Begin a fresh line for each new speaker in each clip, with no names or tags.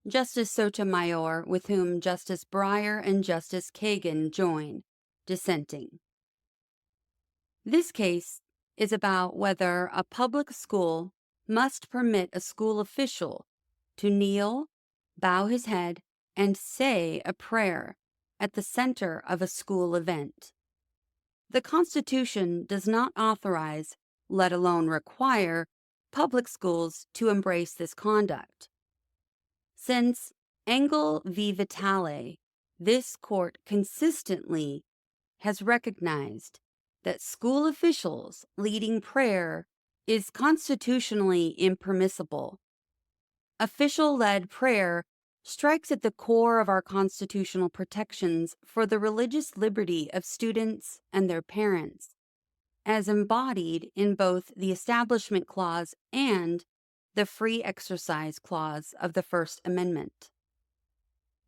Justice Sotomayor, with whom Justice Breyer and Justice Kagan join, dissenting. This case is about whether a public school must permit a school official to kneel, bow his head, and say a prayer at the center of a school event. The Constitution does not authorize, let alone require, public schools to embrace this conduct. Since Engel v. Vitale, this court consistently has recognized that school officials leading prayer is constitutionally impermissible. Official-led prayer strikes at the core of our constitutional protections for the religious liberty of students and their parents, as embodied in both the Establishment Clause and the Free Exercise Clause of the First Amendment.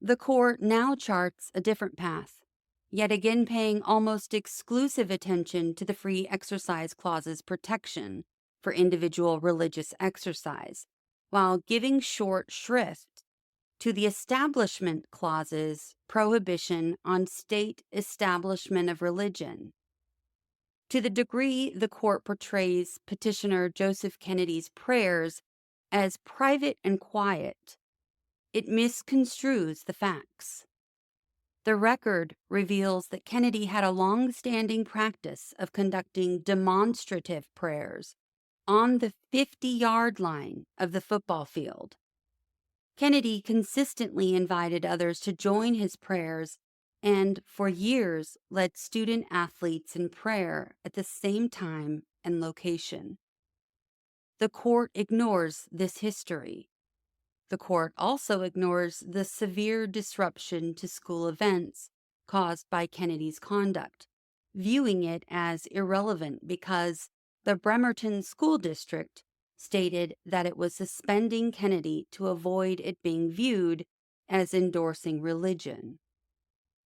The court now charts a different path, yet again paying almost exclusive attention to the Free Exercise Clause's protection for individual religious exercise, while giving short shrift to the Establishment Clause's prohibition on state establishment of religion. To the degree the court portrays petitioner Joseph Kennedy's prayers as private and quiet, it misconstrues the facts. The record reveals that Kennedy had a long-standing practice of conducting demonstrative prayers on the 50-yard line of the football field. Kennedy consistently invited others to join his prayers and, for years, led student athletes in prayer at the same time and location. The court ignores this history. The court also ignores the severe disruption to school events caused by Kennedy's conduct, viewing it as irrelevant because the Bremerton School District stated that it was suspending Kennedy to avoid it being viewed as endorsing religion.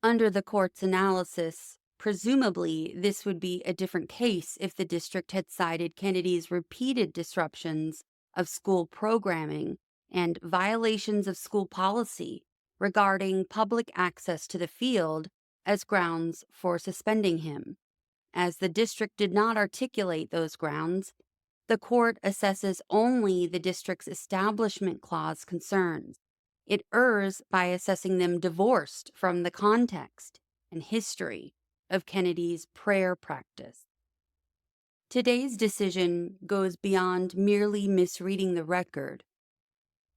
Under the court's analysis, presumably this would be a different case if the district had cited Kennedy's repeated disruptions of school programming and violations of school policy regarding public access to the field as grounds for suspending him. As the district did not articulate those grounds, the court assesses only the district's Establishment Clause concerns. It errs by assessing them divorced from the context and history of Kennedy's prayer practice. Today's decision goes beyond merely misreading the record.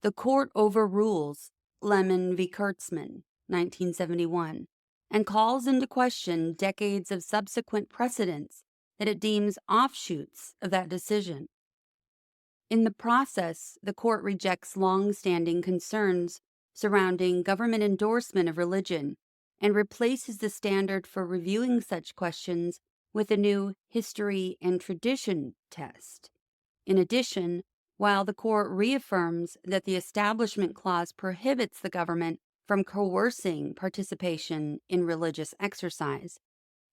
The court overrules Lemon v. Kurtzman, 1971, and calls into question decades of subsequent precedents that it deems offshoots of that decision. In the process, the court rejects long-standing concerns surrounding government endorsement of religion and replaces the standard for reviewing such questions with a new history and tradition test. In addition, while the court reaffirms that the Establishment Clause prohibits the government from coercing participation in religious exercise,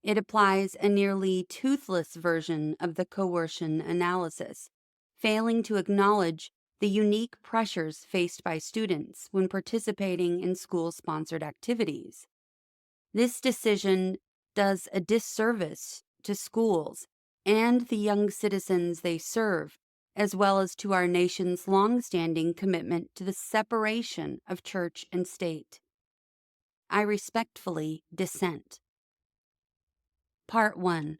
it applies a nearly toothless version of the coercion analysis, failing to acknowledge the unique pressures faced by students when participating in school-sponsored activities. This decision does a disservice to schools and the young citizens they serve, as well as to our nation's long-standing commitment to the separation of church and state. I respectfully dissent. Part 1.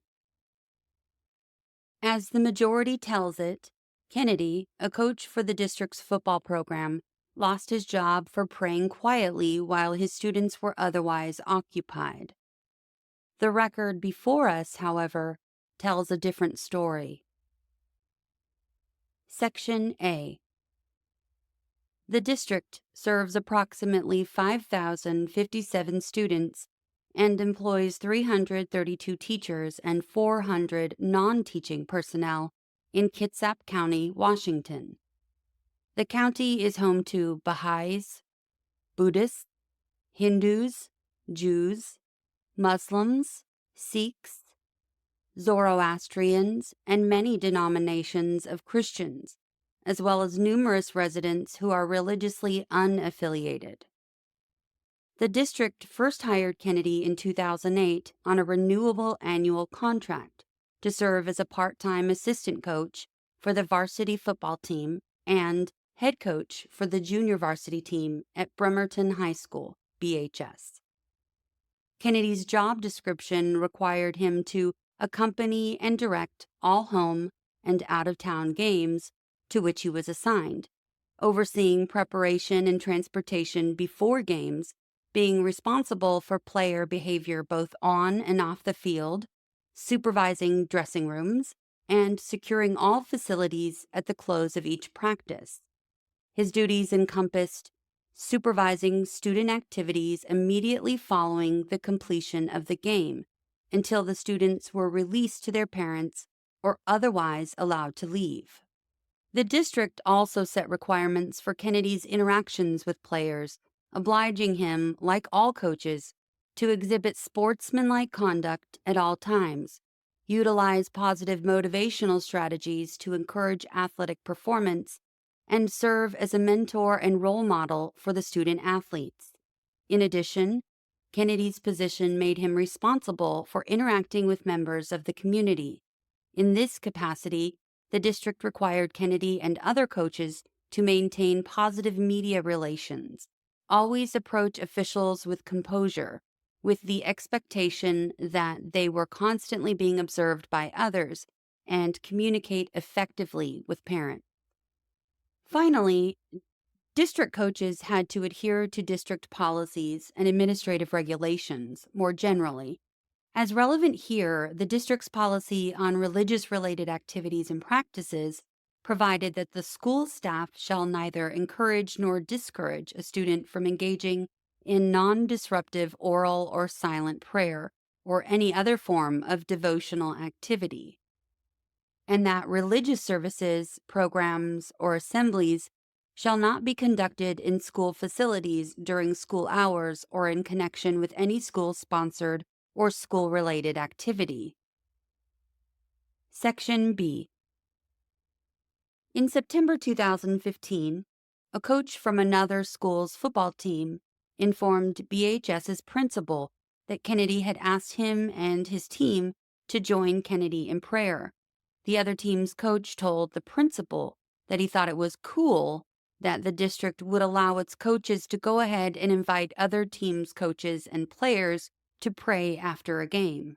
As the majority tells it, Kennedy, a coach for the district's football program, lost his job for praying quietly while his students were otherwise occupied. The record before us, however, tells a different story. Section A. The district serves approximately 5,057 students and employs 332 teachers and 400 non-teaching personnel in Kitsap County, Washington. The county is home to Baha'is, Buddhists, Hindus, Jews, Muslims, Sikhs, Zoroastrians, and many denominations of Christians, as well as numerous residents who are religiously unaffiliated. The district first hired Kennedy in 2008 on a renewable annual contract to serve as a part-time assistant coach for the varsity football team and head coach for the junior varsity team at Bremerton High School, BHS. Kennedy's job description required him to accompany and direct all home and out-of-town games to which he was assigned, overseeing preparation and transportation before games, being responsible for player behavior both on and off the field, supervising dressing rooms, and securing all facilities at the close of each practice. His duties encompassed supervising student activities immediately following the completion of the game until the students were released to their parents or otherwise allowed to leave. The district also set requirements for Kennedy's interactions with players, obliging him, like all coaches, to exhibit sportsmanlike conduct at all times, utilize positive motivational strategies to encourage athletic performance, and serve as a mentor and role model for the student athletes. In addition, Kennedy's position made him responsible for interacting with members of the community. In this capacity, the district required Kennedy and other coaches to maintain positive media relations, always approach officials with composure, with the expectation that they were constantly being observed by others, and communicate effectively with parents. Finally, district coaches had to adhere to district policies and administrative regulations more generally. As relevant here, the district's policy on religious-related activities and practices provided that the school staff shall neither encourage nor discourage a student from engaging in non-disruptive oral or silent prayer or any other form of devotional activity, and that religious services, programs, or assemblies shall not be conducted in school facilities during school hours or in connection with any school-sponsored or school-related activity. Section B. In September 2015, a coach from another school's football team informed BHS's principal that Kennedy had asked him and his team to join Kennedy in prayer. The other team's coach told the principal that he thought it was cool that the district would allow its coaches to go ahead and invite other teams' coaches and players to pray after a game.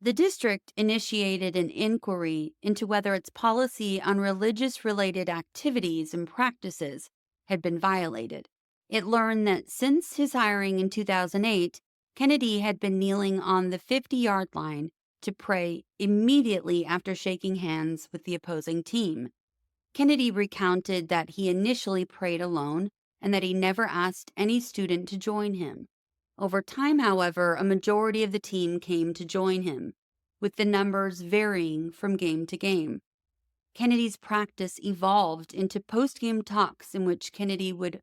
The district initiated an inquiry into whether its policy on religious-related activities and practices had been violated. It learned that since his hiring in 2008, Kennedy had been kneeling on the 50-yard line to pray immediately after shaking hands with the opposing team. Kennedy recounted that he initially prayed alone and that he never asked any student to join him. Over time, however, a majority of the team came to join him, with the numbers varying from game to game. Kennedy's practice evolved into post-game talks in which Kennedy would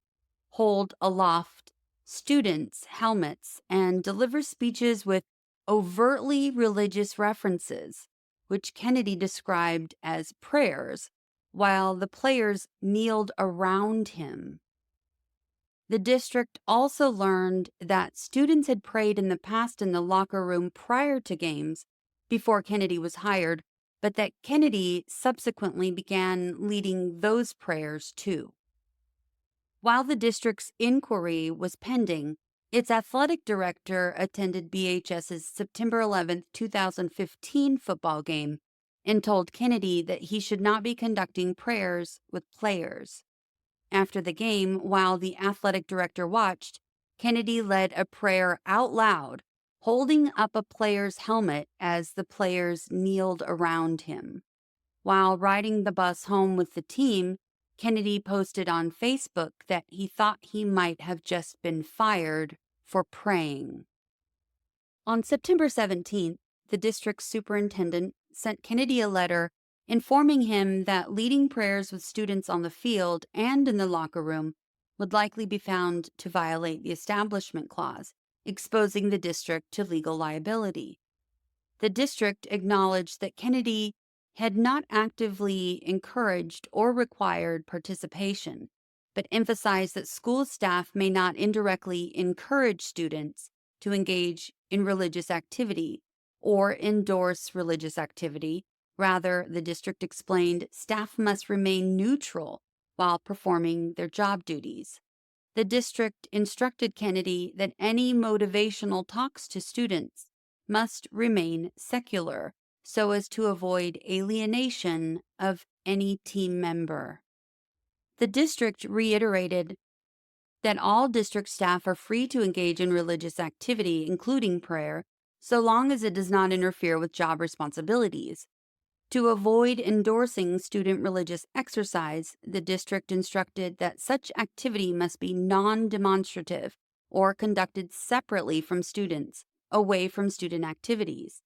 hold aloft students' helmets and deliver speeches with overtly religious references, which Kennedy described as prayers, while the players kneeled around him. The district also learned that students had prayed in the past in the locker room prior to games before Kennedy was hired, but that Kennedy subsequently began leading those prayers too. While the district's inquiry was pending, its athletic director attended BHS's September 11, 2015 football game and told Kennedy that he should not be conducting prayers with players. After the game, while the athletic director watched, Kennedy led a prayer out loud, holding up a player's helmet as the players kneeled around him. While riding the bus home with the team, Kennedy posted on Facebook that he thought he might have just been fired for praying. On September 17th, the district superintendent sent Kennedy a letter informing him that leading prayers with students on the field and in the locker room would likely be found to violate the Establishment Clause, exposing the district to legal liability. The district acknowledged that Kennedy had not actively encouraged or required participation, but emphasized that school staff may not indirectly encourage students to engage in religious activity or endorse religious activity. Rather, the district explained staff must remain neutral while performing their job duties. The district instructed Kennedy that any motivational talks to students must remain secular so as to avoid alienation of any team member. The district reiterated that all district staff are free to engage in religious activity, including prayer, so long as it does not interfere with job responsibilities. To avoid endorsing student religious exercise, the district instructed that such activity must be non-demonstrative or conducted separately from students, away from student activities.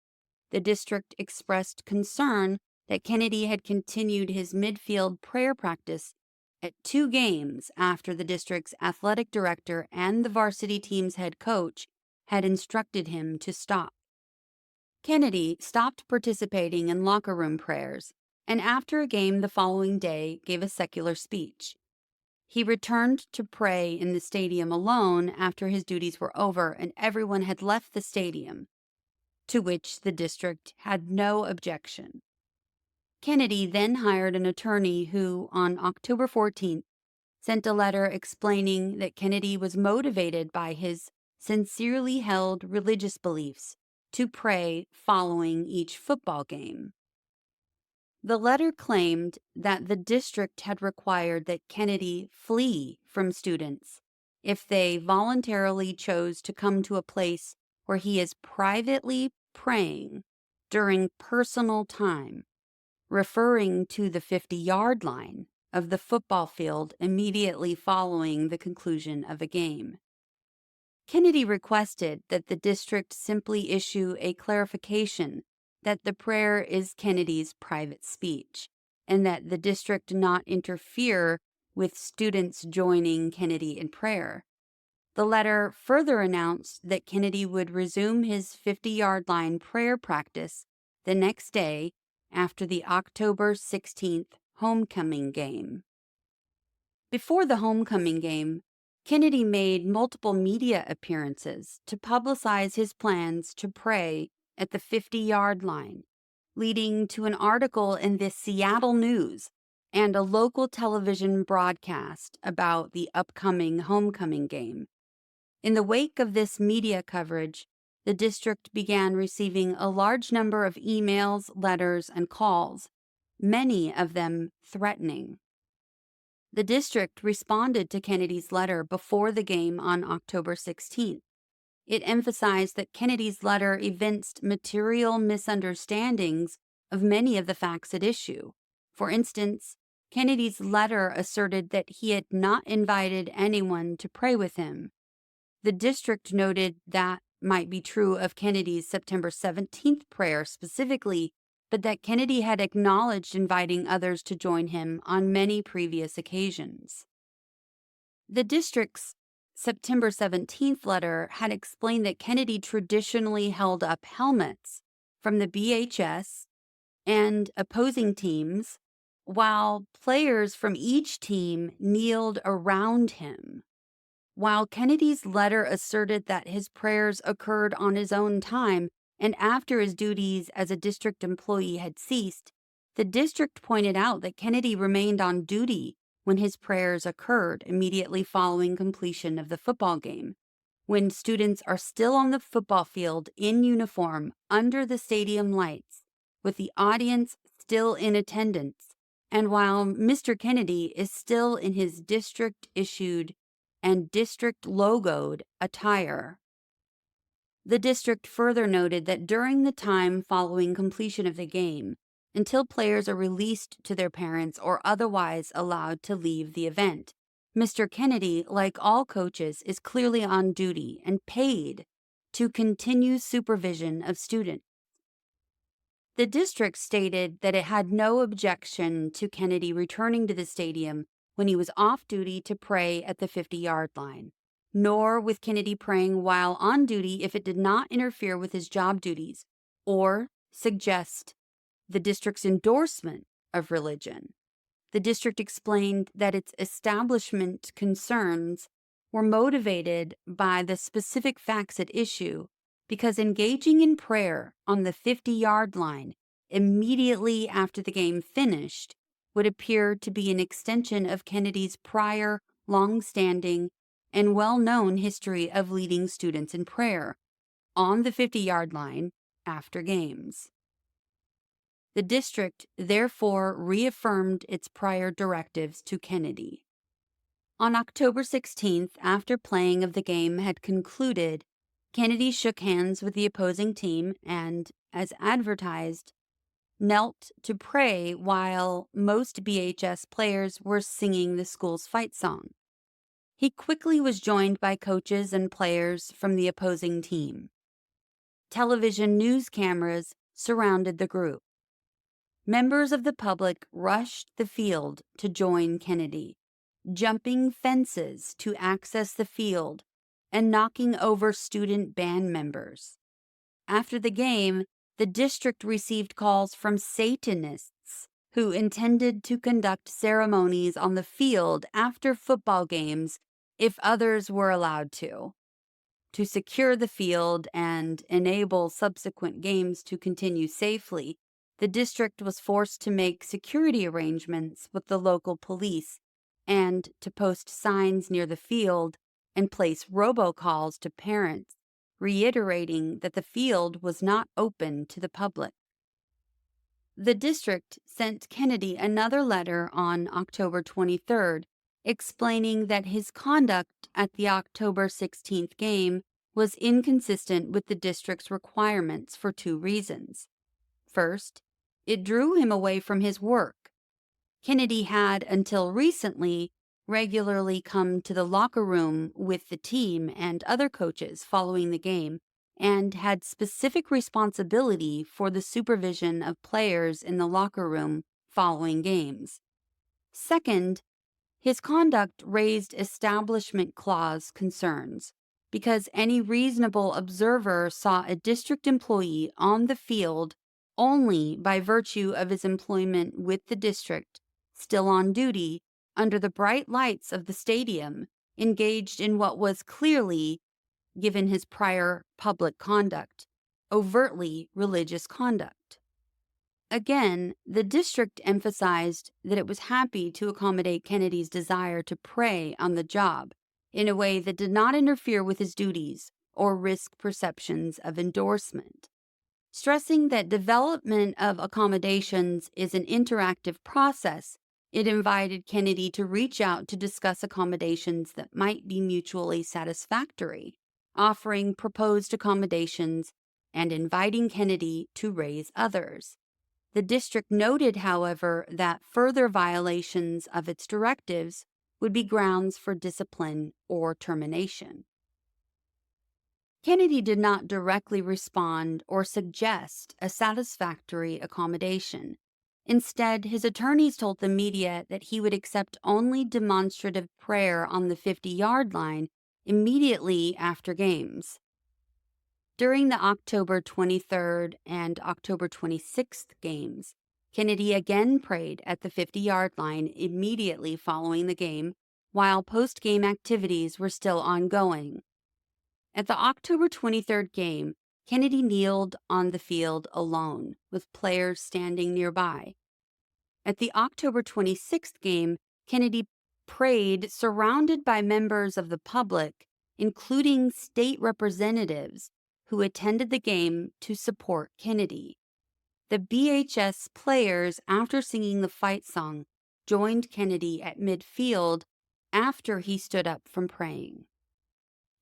The district expressed concern that Kennedy had continued his midfield prayer practice at 2 games after the district's athletic director and the varsity team's head coach had instructed him to stop. Kennedy stopped participating in locker room prayers, and after a game the following day gave a secular speech. He returned to pray in the stadium alone after his duties were over and everyone had left the stadium, to which the district had no objection. Kennedy then hired an attorney who, on October 14th, sent a letter explaining that Kennedy was motivated by his sincerely held religious beliefs to pray following each football game. The letter claimed that the district had required that Kennedy flee from students if they voluntarily chose to come to a place where he is privately praying during personal time, referring to the 50-yard line of the football field immediately following the conclusion of a game. Kennedy requested that the district simply issue a clarification that the prayer is Kennedy's private speech, and that the district not interfere with students joining Kennedy in prayer. The letter further announced that Kennedy would resume his 50-yard line prayer practice the next day after the October 16th homecoming game. Before the homecoming game, Kennedy made multiple media appearances to publicize his plans to pray at the 50-yard line, leading to an article in the Seattle News and a local television broadcast about the upcoming homecoming game. In the wake of this media coverage, the district began receiving a large number of emails, letters, and calls, many of them threatening. The district responded to Kennedy's letter before the game on October 16th. It emphasized that Kennedy's letter evinced material misunderstandings of many of the facts at issue. For instance, Kennedy's letter asserted that he had not invited anyone to pray with him. The district noted that might be true of Kennedy's September 17th prayer specifically, but that Kennedy had acknowledged inviting others to join him on many previous occasions. The district's September 17th letter had explained that Kennedy traditionally held up helmets from the BHS and opposing teams, while players from each team kneeled around him. While Kennedy's letter asserted that his prayers occurred on his own time and after his duties as a district employee had ceased, the district pointed out that Kennedy remained on duty when his prayers occurred immediately following completion of the football game, when students are still on the football field in uniform under the stadium lights, with the audience still in attendance, and while Mr. Kennedy is still in his district-issued and district-logoed attire. The district further noted that during the time following completion of the game, until players are released to their parents or otherwise allowed to leave the event, Mr. Kennedy, like all coaches, is clearly on duty and paid to continue supervision of students. The district stated that it had no objection to Kennedy returning to the stadium when he was off duty to pray at the 50-yard line, nor with Kennedy praying while on duty if it did not interfere with his job duties or suggest the district's endorsement of religion. The district explained that its establishment concerns were motivated by the specific facts at issue because engaging in prayer on the 50-yard line immediately after the game finished would appear to be an extension of Kennedy's prior, long-standing, and well-known history of leading students in prayer on the 50-yard line after games. The district therefore reaffirmed its prior directives to Kennedy. On October 16th, after playing of the game had concluded, Kennedy shook hands with the opposing team and, as advertised, knelt to pray while most BHS players were singing the school's fight song. He quickly was joined by coaches and players from the opposing team. Television news cameras surrounded the group. Members of the public rushed the field to join Kennedy, jumping fences to access the field and knocking over student band members. After the game, the district received calls from Satanists who intended to conduct ceremonies on the field after football games if others were allowed to. To secure the field and enable subsequent games to continue safely, the district was forced to make security arrangements with the local police and to post signs near the field and place robocalls to parents, reiterating that the field was not open to the public. The district sent Kennedy another letter on October 23rd, explaining that his conduct at the October 16th game was inconsistent with the district's requirements for two reasons. First, it drew him away from his work. Kennedy had, until recently, regularly come to the locker room with the team and other coaches following the game and had specific responsibility for the supervision of players in the locker room following games. Second, his conduct raised Establishment Clause concerns because any reasonable observer saw a district employee on the field only by virtue of his employment with the district, still on duty, under the bright lights of the stadium, engaged in what was clearly, given his prior public conduct, overtly religious conduct. Again, the district emphasized that it was happy to accommodate Kennedy's desire to pray on the job in a way that did not interfere with his duties or risk perceptions of endorsement. Stressing that development of accommodations is an interactive process, it invited Kennedy to reach out to discuss accommodations that might be mutually satisfactory, offering proposed accommodations and inviting Kennedy to raise others. The district noted, however, that further violations of its directives would be grounds for discipline or termination. Kennedy did not directly respond or suggest a satisfactory accommodation. Instead, his attorneys told the media that he would accept only demonstrative prayer on the 50-yard line immediately after games. During the October 23rd and October 26th games, Kennedy again prayed at the 50-yard line immediately following the game, while post-game activities were still ongoing. At the October 23rd game, Kennedy kneeled on the field alone, with players standing nearby. At the October 26th game, Kennedy prayed surrounded by members of the public, including state representatives who attended the game to support Kennedy. The BHS players, after singing the fight song, joined Kennedy at midfield after he stood up from praying.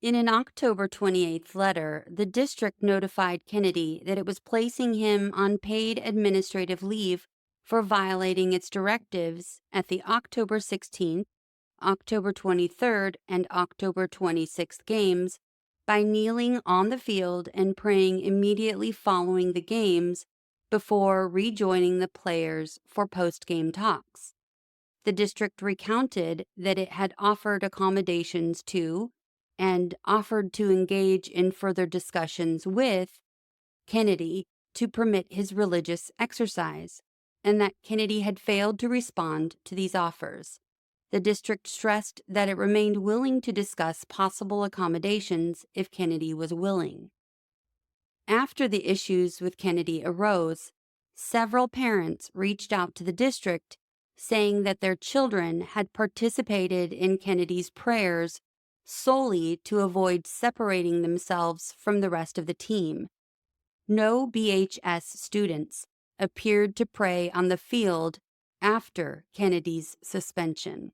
In an October 28th letter, the district notified Kennedy that it was placing him on paid administrative leave for violating its directives at the October 16th, October 23rd, and October 26th games by kneeling on the field and praying immediately following the games before rejoining the players for post-game talks. The district recounted that it had offered accommodations to and offered to engage in further discussions with Kennedy to permit his religious exercise, and that Kennedy had failed to respond to these offers. The district stressed that it remained willing to discuss possible accommodations if Kennedy was willing. After the issues with Kennedy arose, several parents reached out to the district saying that their children had participated in Kennedy's prayers solely to avoid separating themselves from the rest of the team. No BHS students appeared to pray on the field after Kennedy's suspension.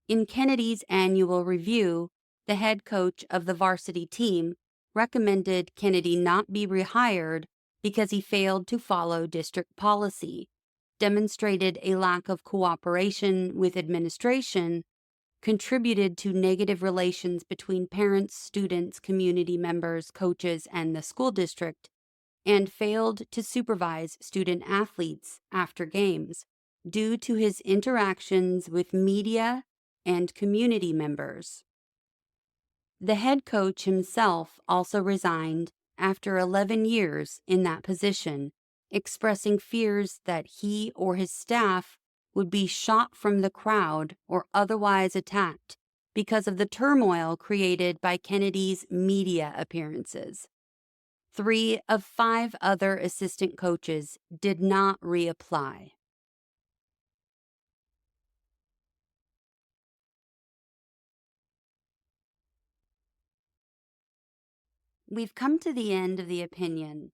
In Kennedy's annual review, the head coach of the varsity team recommended Kennedy not be rehired because he failed to follow district policy, demonstrated a lack of cooperation with administration, contributed to negative relations between parents, students, community members, coaches, and the school district, and failed to supervise student athletes after games due to his interactions with media and community members. The head coach himself also resigned after 11 years in that position, expressing fears that he or his staff would be shot from the crowd or otherwise attacked because of the turmoil created by Kennedy's media appearances. 3 of 5 other assistant coaches did not reapply. We've come to the end of the opinion.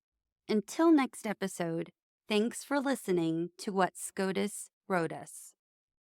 Until next episode, thanks for listening to what SCOTUS wrote us.